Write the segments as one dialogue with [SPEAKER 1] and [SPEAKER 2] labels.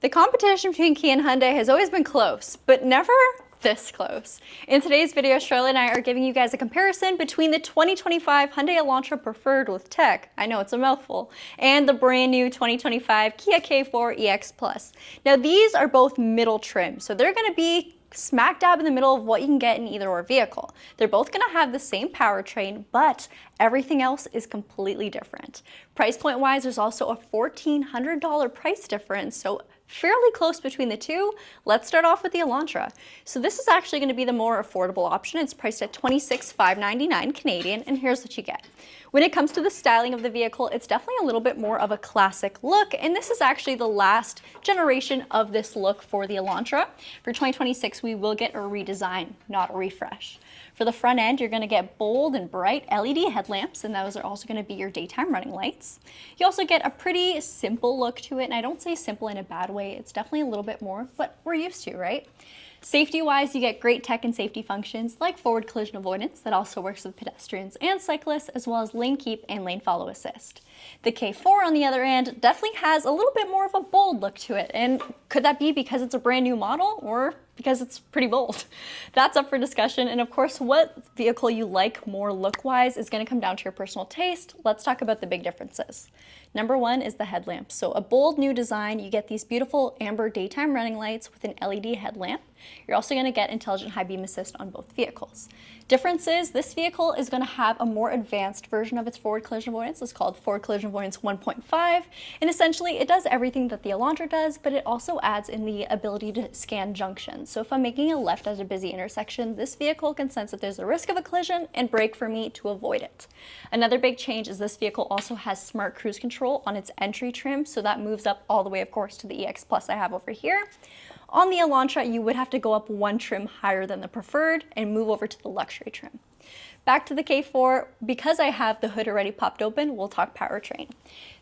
[SPEAKER 1] The competition between Kia and Hyundai has always been close, but never this close. In today's video, Charlotte and I are giving you guys a comparison between the 2025 Hyundai Elantra Preferred with Tech, I know it's a mouthful, and the brand new 2025 Kia K4 EX Plus. Now these are both middle trim, so they're going to be smack dab in the middle of what you can get in either or vehicle. They're both going to have the same powertrain, but everything else is completely different. Price point wise, there's also a $1,400 price difference, so fairly close between the two. Let's start off with the Elantra. So this is actually going to be the more affordable option. It's priced at $26,599 Canadian, and here's what you get. When it comes to the styling of the vehicle, it's definitely a little bit more of a classic look, and this is actually the last generation of this look for the Elantra. For 2026, we will get a redesign, not a refresh. For the front end, you're going to get bold and bright LED headlamps, and those are also going to be your daytime running lights. You also get a pretty simple look to it, and I don't say simple in a bad way. It's definitely a little bit more what we're used to, right? Safety-wise, you get great tech and safety functions like forward collision avoidance that also works with pedestrians and cyclists, as well as lane keep and lane follow assist. The K4, on the other hand, definitely has a little bit more of a bold look to it, and could that be because it's a brand new model or because it's pretty bold? That's up for discussion, and of course, what vehicle you like more look-wise is going to come down to your personal taste. Let's talk about the big differences. Number one is the headlamp. So a bold new design, you get these beautiful amber daytime running lights with an LED headlamp. You're also going to get intelligent high beam assist on both vehicles. Difference is this vehicle is going to have a more advanced version of its forward collision avoidance. It's called forward collision avoidance 1.5, and essentially it does everything that the Elantra does, but it also adds in the ability to scan junctions. So if I'm making a left at a busy intersection, this vehicle can sense that there's a risk of a collision and brake for me to avoid it. Another big change is this vehicle also has smart cruise control on its entry trim, so that moves up all the way, of course, to the EX Plus I have over here. On the Elantra, you would have to go up one trim higher than the Preferred and move over to the luxury trim. Back to the K4, because I have the hood already popped open, we'll talk powertrain.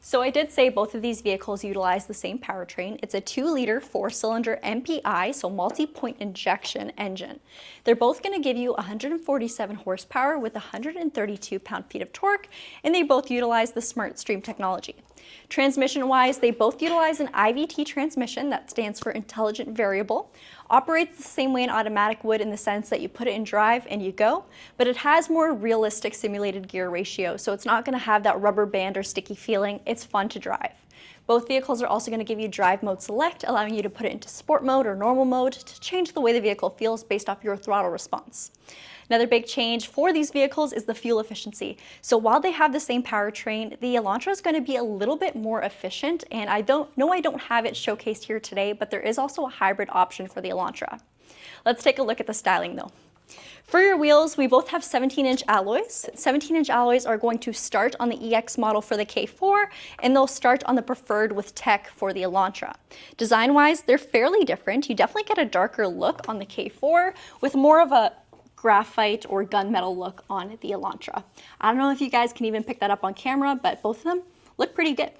[SPEAKER 1] So I did say both of these vehicles utilize the same powertrain. It's a 2-liter 4-cylinder MPI, so multi-point injection engine. They're both going to give you 147 horsepower with 132 pound-feet of torque, and they both utilize the Smart Stream technology. Transmission-wise, they both utilize an IVT transmission, that stands for Intelligent Variable. Operates the same way an automatic would in the sense that you put it in drive and you go, but it has more realistic simulated gear ratio, so it's not going to have that rubber band or sticky feeling. It's fun to drive. Both vehicles are also going to give you drive mode select, allowing you to put it into sport mode or normal mode to change the way the vehicle feels based off your throttle response. Another big change for these vehicles is the fuel efficiency. So while they have the same powertrain, the Elantra is going to be a little bit more efficient, and I don't have it showcased here today, but there is also a hybrid option for the Elantra. Let's take a look at the styling though. For your wheels, we both have 17-inch alloys. 17-inch alloys are going to start on the EX model for the K4, and they'll start on the Preferred with Tech for the Elantra. Design-wise, they're fairly different. You definitely get a darker look on the K4 with more of a graphite or gunmetal look on the Elantra. I don't know if you guys can even pick that up on camera, but both of them look pretty good.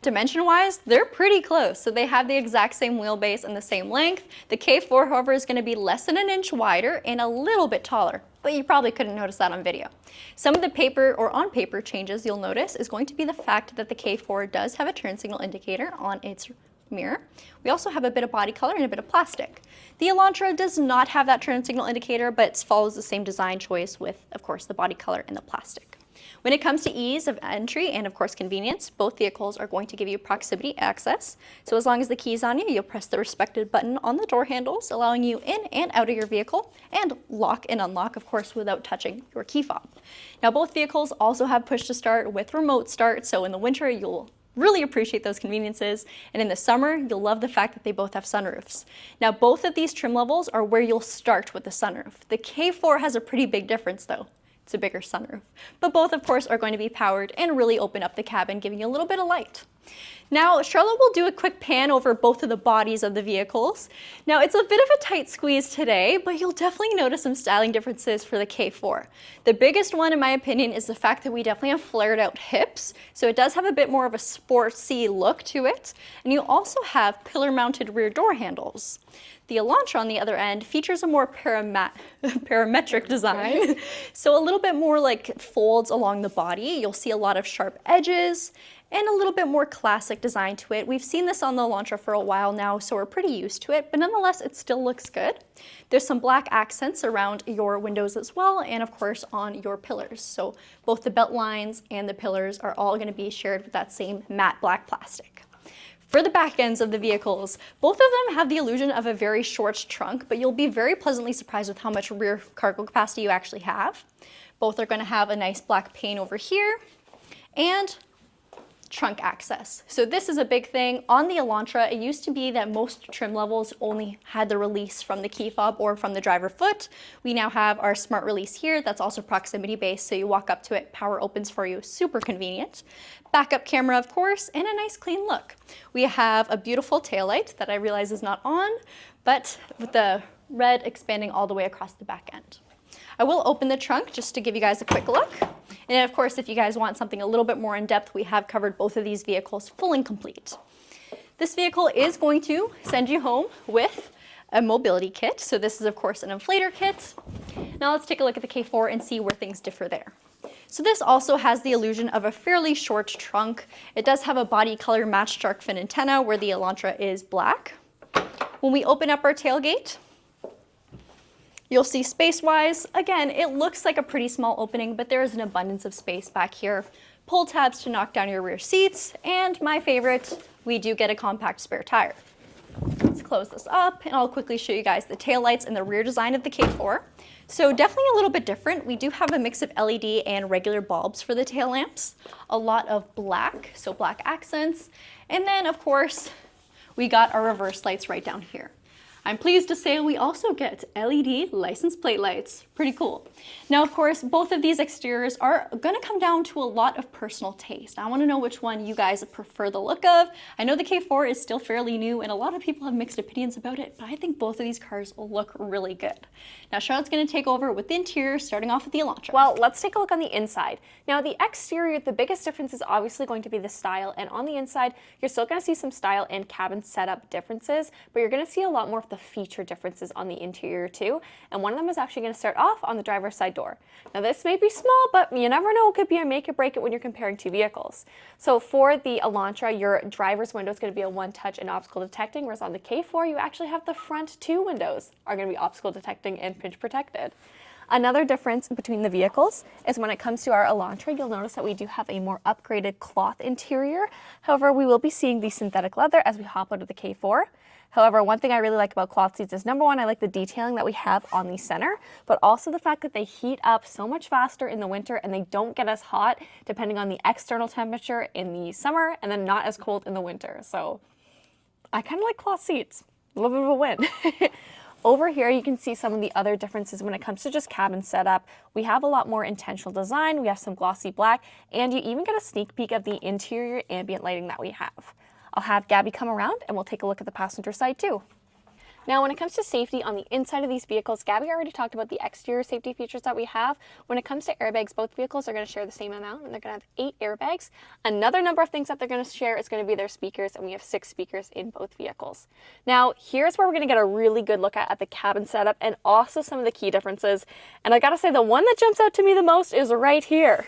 [SPEAKER 1] Dimension-wise, they're pretty close, so they have the exact same wheelbase and the same length. The K4, however, is going to be less than an inch wider and a little bit taller, but you probably couldn't notice that on video. Some of the paper or on-paper changes you'll notice is going to be the fact that the K4 does have a turn signal indicator on its mirror. We also have a bit of body color and a bit of plastic. The Elantra does not have that turn signal indicator, but follows the same design choice with, of course, the body color and the plastic. When it comes to ease of entry and, of course, convenience, both vehicles are going to give you proximity access. So as long as the key is on you, you'll press the respective button on the door handles, allowing you in and out of your vehicle, and lock and unlock, of course, without touching your key fob. Now, both vehicles also have push to start with remote start, so in the winter, you'll really appreciate those conveniences, and in the summer, you'll love the fact that they both have sunroofs. Now, both of these trim levels are where you'll start with the sunroof. The K4 has a pretty big difference, though. It's a bigger sunroof. But both, of course, are going to be powered and really open up the cabin, giving you a little bit of light. Now, Charlotte will do a quick pan over both of the bodies of the vehicles. Now, it's a bit of a tight squeeze today, but you'll definitely notice some styling differences for the K4. The biggest one, in my opinion, is the fact that we definitely have flared out hips, so it does have a bit more of a sportsy look to it, and you also have pillar-mounted rear door handles. The Elantra, on the other end, features a more parametric design, so a little bit more like folds along the body. You'll see a lot of sharp edges, and a little bit more classic design to it. We've seen this on the Elantra for a while now, so we're pretty used to it, but nonetheless, it still looks good. There's some black accents around your windows as well, and of course on your pillars. So both the belt lines and the pillars are all going to be shared with that same matte black plastic. For the back ends of the vehicles, both of them have the illusion of a very short trunk, but you'll be very pleasantly surprised with how much rear cargo capacity you actually have. Both are going to have a nice black pane over here, and trunk access. So this is a big thing. On the Elantra, it used to be that most trim levels only had the release from the key fob or from the driver foot. We now have our smart release here that's also proximity based, so you walk up to it, power opens for you, super convenient. Backup camera, of course, and a nice clean look. We have a beautiful taillight that I realize is not on, but with the red expanding all the way across the back end. I will open the trunk just to give you guys a quick look. And of course, if you guys want something a little bit more in depth, we have covered both of these vehicles full and complete. This vehicle is going to send you home with a mobility kit. So this is of course an inflator kit. Now let's take a look at the K4 and see where things differ there. So this also has the illusion of a fairly short trunk. It does have a body color matched shark fin antenna where the Elantra is black. When we open up our tailgate, you'll see space-wise, again, it looks like a pretty small opening, but there is an abundance of space back here. Pull tabs to knock down your rear seats, and my favorite, we do get a compact spare tire. Let's close this up, and I'll quickly show you guys the taillights and the rear design of the K4. So definitely a little bit different. We do have a mix of LED and regular bulbs for the tail lamps. A lot of black, so black accents. And then, of course, we got our reverse lights right down here. I'm pleased to say we also get LED license plate lights. Pretty cool. Now, of course, both of these exteriors are going to come down to a lot of personal taste. I want to know which one you guys prefer the look of. I know the K4 is still fairly new and a lot of people have mixed opinions about it, but I think both of these cars will look really good. Now, Charlotte's going to take over with the interior, starting off with the Elantra.
[SPEAKER 2] Well, let's take a look on the inside. Now, the exterior, the biggest difference is obviously going to be the style, and on the inside, you're still going to see some style and cabin setup differences, but you're going to see a lot more of the feature differences on the interior too, and one of them is actually going to start off on the driver's side door. Now, this may be small, but you never know, it could be a make or break it when you're comparing two vehicles. So for the Elantra, your driver's window is going to be a one-touch and obstacle detecting, whereas on the K4, you actually have the front two windows are going to be obstacle detecting and pinch protected. Another difference between the vehicles is when it comes to our Elantra, you'll notice that we do have a more upgraded cloth interior. However, we will be seeing the synthetic leather as we hop out of the K4. However, one thing I really like about cloth seats is, number one, I like the detailing that we have on the center, but also the fact that they heat up so much faster in the winter and they don't get as hot depending on the external temperature in the summer and then not as cold in the winter. So I kind of like cloth seats. A little bit of a win. Over here, you can see some of the other differences when it comes to just cabin setup. We have a lot more intentional design. We have some glossy black, and you even get a sneak peek of the interior ambient lighting that we have. I'll have Gabby come around and we'll take a look at the passenger side too. Now, when it comes to safety on the inside of these vehicles, Gabby already talked about the exterior safety features that we have. When it comes to airbags, both vehicles are going to share the same amount, and they're going to have 8 airbags. Another number of things that they're going to share is going to be their speakers, and we have 6 speakers in both vehicles. Now, here's where we're going to get a really good look at the cabin setup and also some of the key differences. And I got to say, the one that jumps out to me the most is right here.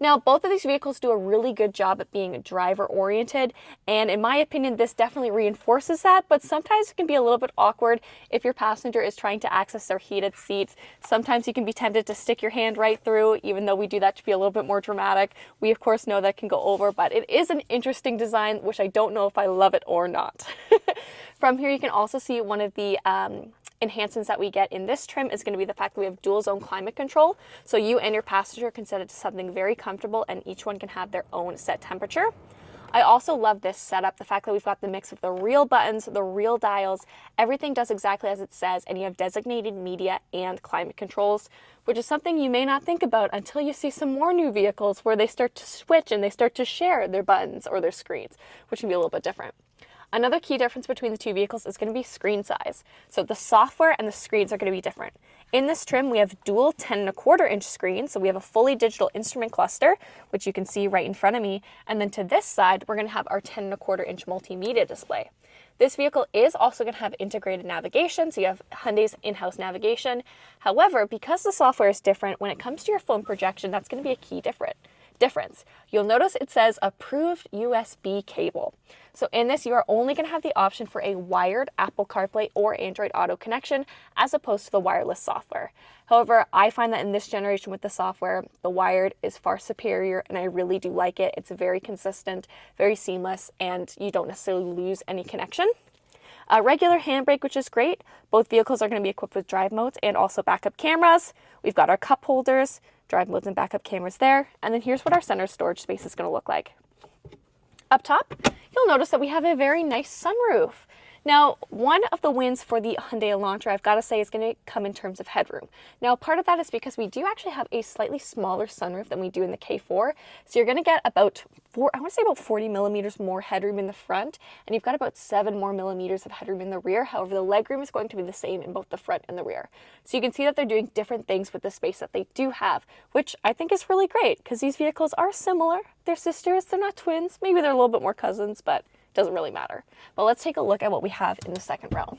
[SPEAKER 2] Now, both of these vehicles do a really good job at being driver-oriented, and in my opinion, this definitely reinforces that, but sometimes it can be a little bit awkward if your passenger is trying to access their heated seats. Sometimes you can be tempted to stick your hand right through, even though we do that to be a little bit more dramatic. We, of course, know that can go over, but it is an interesting design, which I don't know if I love it or not. From here, you can also see one of the enhancements that we get in this trim is going to be the fact that we have dual zone climate control. So you and your passenger can set it to something very comfortable and each one can have their own set temperature. I also love this setup, the fact that we've got the mix of the real buttons, the real dials, everything does exactly as it says, and you have designated media and climate controls, which is something you may not think about until you see some more new vehicles where they start to switch and they start to share their buttons or their screens, which can be a little bit different. Another key difference between the two vehicles is going to be screen size. So the software and the screens are going to be different. In this trim, we have dual 10.25-inch screens. So we have a fully digital instrument cluster, which you can see right in front of me. And then to this side, we're going to have our 10.25-inch multimedia display. This vehicle is also going to have integrated navigation, so you have Hyundai's in-house navigation. However, because the software is different, when it comes to your phone projection, that's going to be a key difference. difference. You'll notice it says approved USB cable. So in this, you are only going to have the option for a wired Apple CarPlay or Android Auto connection as opposed to the wireless software. However, I find that in this generation with the software, the wired is far superior and I really do like it. It's very consistent, very seamless, and you don't necessarily lose any connection. A regular handbrake, which is great. Both vehicles are going to be equipped with drive modes and also backup cameras. We've got our cup holders, drive modes and backup cameras there. And then here's what our center storage space is going to look like. Up top, you'll notice that we have a very nice sunroof. Now, one of the wins for the Hyundai Elantra, I've got to say, is going to come in terms of headroom. Now, part of that is because we do actually have a slightly smaller sunroof than we do in the K4. So you're going to get about 40 millimeters more headroom in the front, and you've got about 7 more millimeters of headroom in the rear. However, the legroom is going to be the same in both the front and the rear. So you can see that they're doing different things with the space that they do have, which I think is really great because these vehicles are similar. They're sisters, they're not twins. Maybe they're a little bit more cousins, but doesn't really matter. But let's take a look at what we have in the second row.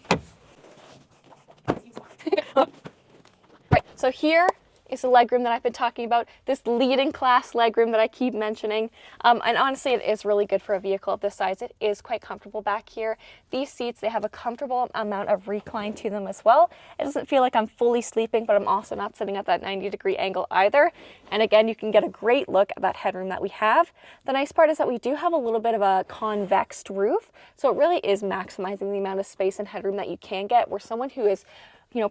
[SPEAKER 2] Right, so here is the legroom that I've been talking about, this leading class legroom that I keep mentioning. And honestly, it is really good for a vehicle of this size. It is quite comfortable back here. These seats, they have a comfortable amount of recline to them as well. It doesn't feel like I'm fully sleeping, but I'm also not sitting at that 90-degree angle either. And again, you can get a great look at that headroom that we have. The nice part is that we do have a little bit of a convex roof, so it really is maximizing the amount of space and headroom that you can get, where someone who is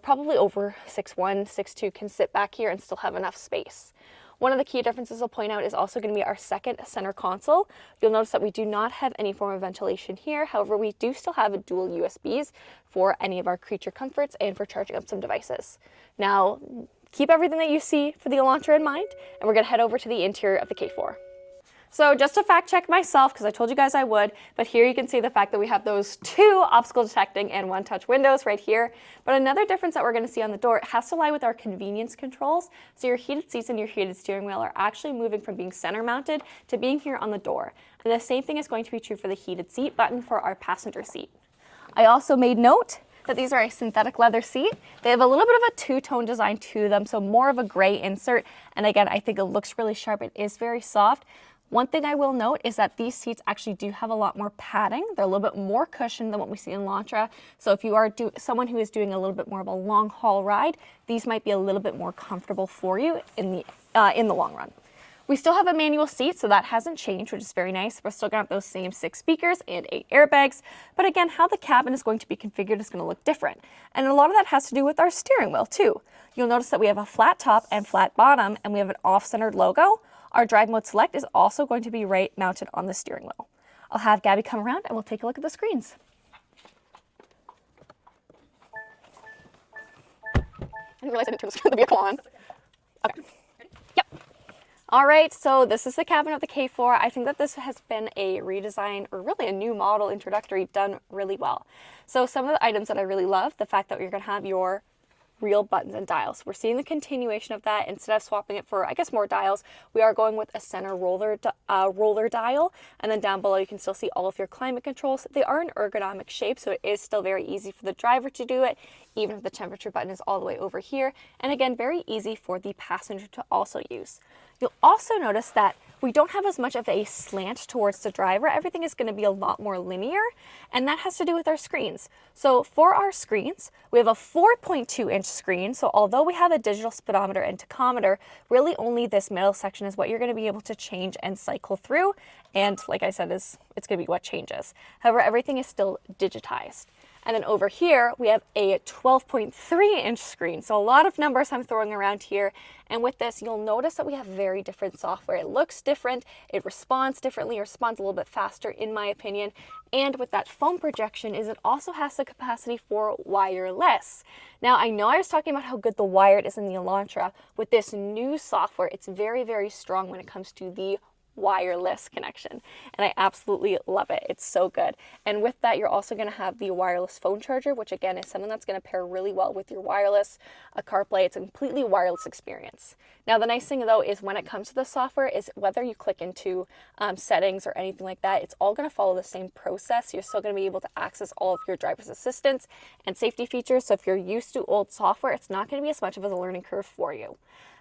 [SPEAKER 2] probably over 6'1", 6'2", can sit back here and still have enough space. One of the key differences I'll point out is also going to be our second center console. You'll notice that we do not have any form of ventilation here. However, we do still have dual USBs for any of our creature comforts and for charging up some devices. Now, keep everything that you see for the Elantra in mind, and we're going to head over to the interior of the K4. So just to fact check myself, because I told you guys I would, but here you can see the fact that we have those 2 obstacle detecting and 1 touch windows right here. But another difference that we're going to see on the door has to lie with our convenience controls. So your heated seats and your heated steering wheel are actually moving from being center mounted to being here on the door. And the same thing is going to be true for the heated seat button for our passenger seat. I also made note that these are a synthetic leather seat. They have a little bit of a two-tone design to them, so more of a gray insert. And again, I think it looks really sharp. It is very soft. One thing I will note is that these seats actually do have a lot more padding. They're a little bit more cushioned than what we see in Elantra. So if you are someone who is doing a little bit more of a long haul ride, these might be a little bit more comfortable for you in the long run. We still have a manual seat, so that hasn't changed, which is very nice. We're still going to have those same 6 speakers and 8 airbags. But again, how the cabin is going to be configured is going to look different. And a lot of that has to do with our steering wheel too. You'll notice that we have a flat top and flat bottom, and we have an off-centered logo. Our drive mode select is also going to be right mounted on the steering wheel. I'll have Gabby come around and we'll take a look at the screens. I didn't realize I didn't turn the vehicle on. Okay. Yep. All right, so this is the cabin of the K4. I think that this has been a redesign, or really a new model introductory, done really well. So some of the items that I really love, the fact that you're going to have your real buttons and dials. We're seeing the continuation of that. Instead of swapping it for, I guess, more dials, we are going with a center roller dial. And then down below, you can still see all of your climate controls. They are an ergonomic shape, so it is still very easy for the driver to do it, even if the temperature button is all the way over here. And again, very easy for the passenger to also use. You'll also notice that we don't have as much of a slant towards the driver. Everything is going to be a lot more linear, and that has to do with our screens. So for our screens, we have a 4.2-inch screen. So although we have a digital speedometer and tachometer, really only this middle section is what you're going to be able to change and cycle through. And like I said, it's going to be what changes. However, everything is still digitized. And then over here, we have a 12.3-inch screen. So a lot of numbers I'm throwing around here. And with this, you'll notice that we have very different software. It looks different, it responds differently, it responds a little bit faster in my opinion. And with that foam projection is it also has the capacity for wireless. Now, I know I was talking about how good the wired is in the Elantra. With this new software, it's very, very strong when it comes to the wireless connection, and I absolutely love it. It's so good. And with that, you're also going to have the wireless phone charger, which again is something that's going to pair really well with your wireless CarPlay. It's a completely wireless experience. Now, the nice thing though is when it comes to the software is whether you click into settings or anything like that, it's all going to follow the same process. You're still going to be able to access all of your driver's assistance and safety features. So if you're used to old software, it's not going to be as much of a learning curve for you.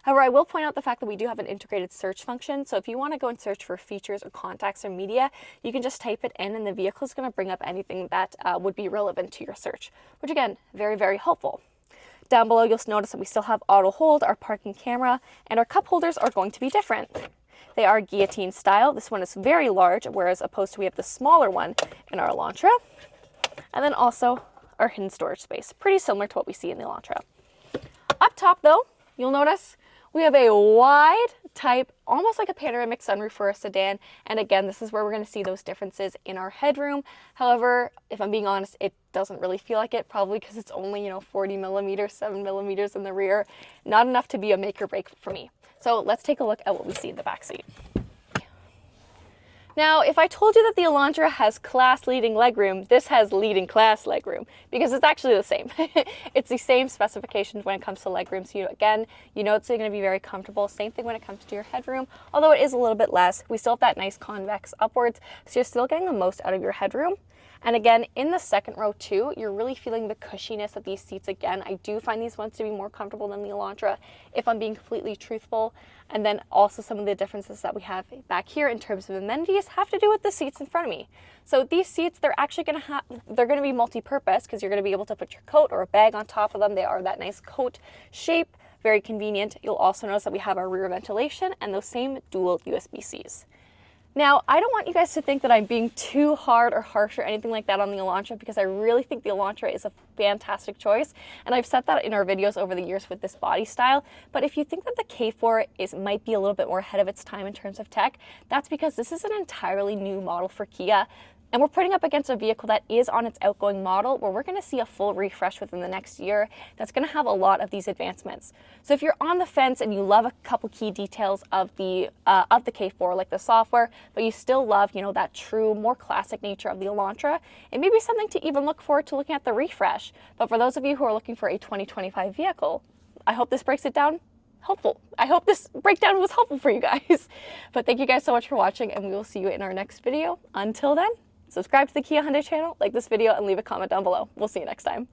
[SPEAKER 2] However, I will point out the fact that we do have an integrated search function. So if you want to go and search for features or contacts or media, you can just type it in and the vehicle is going to bring up anything that would be relevant to your search, which again, very, very helpful. Down below, you'll notice that we still have auto hold, our parking camera, and our cup holders are going to be different. They are guillotine style. This one is very large, whereas opposed to we have the smaller one in our Elantra. And then also our hidden storage space, pretty similar to what we see in the Elantra. Up top though, you'll notice we have a wide type, almost like a panoramic sunroof for a sedan. And again, this is where we're going to see those differences in our headroom. However, if I'm being honest, it doesn't really feel like it, probably because it's only, 40 millimeters, 7 millimeters in the rear. Not enough to be a make or break for me. So let's take a look at what we see in the back seat. Now, if I told you that the Elantra has class-leading legroom, this has leading class legroom, because it's actually the same. It's the same specifications when it comes to legroom. So again, it's going to be very comfortable. Same thing when it comes to your headroom, although it is a little bit less. We still have that nice convex upwards, so you're still getting the most out of your headroom. And again, in the second row too, you're really feeling the cushiness of these seats again. I do find these ones to be more comfortable than the Elantra, if I'm being completely truthful. And then also some of the differences that we have back here in terms of amenities have to do with the seats in front of me. So these seats, they're actually they're gonna be multi-purpose because you're gonna be able to put your coat or a bag on top of them. They are that nice coat shape, very convenient. You'll also notice that we have our rear ventilation and those same dual USB-Cs. Now, I don't want you guys to think that I'm being too hard or harsh or anything like that on the Elantra, because I really think the Elantra is a fantastic choice, and I've said that in our videos over the years with this body style. But if you think that the K4 might be a little bit more ahead of its time in terms of tech, that's because this is an entirely new model for Kia. And we're putting up against a vehicle that is on its outgoing model, where we're going to see a full refresh within the next year that's going to have a lot of these advancements. So if you're on the fence and you love a couple key details of the K4, like the software, but you still love, that true, more classic nature of the Elantra, it may be something to even look forward to looking at the refresh. But for those of you who are looking for a 2025 vehicle, I hope this breaks it down helpful. I hope this breakdown was helpful for you guys. But thank you guys so much for watching, and we will see you in our next video. Until then, subscribe to the Kia Hyundai channel, like this video, and leave a comment down below. We'll see you next time.